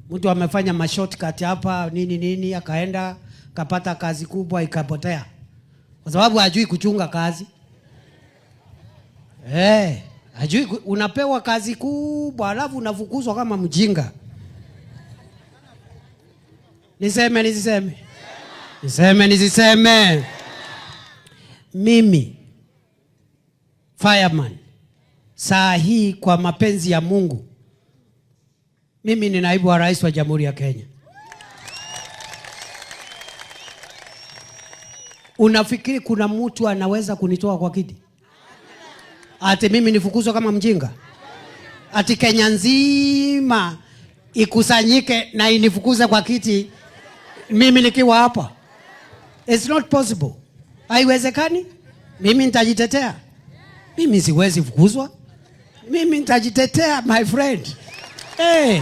Mtu amefanya mashortcut hapa nini akaenda kapata kazi kubwa ikapotea. Kwa sababu hajui kuchunga kazi. Hajui unapewa kazi kubwa alafu unafukuzwa kama mjinga. Niseme. Mimi fireman saa hii kwa mapenzi ya Mungu mimi ni naibu wa rais wa Jamhuri ya Kenya. Unafikiri kuna mtu anaweza kunitoa kwa kiti? Ati mimi nifukuzwe kama mjinga? Ati Kenya nzima ikusanyike na inifukuze kwa kiti mimi nikiwa hapa? It's not possible. Haiwezekani. Mimi nitajitetea. Mimi siwezi fukuzwa. Mimi nitajitetea, my friend. Hey.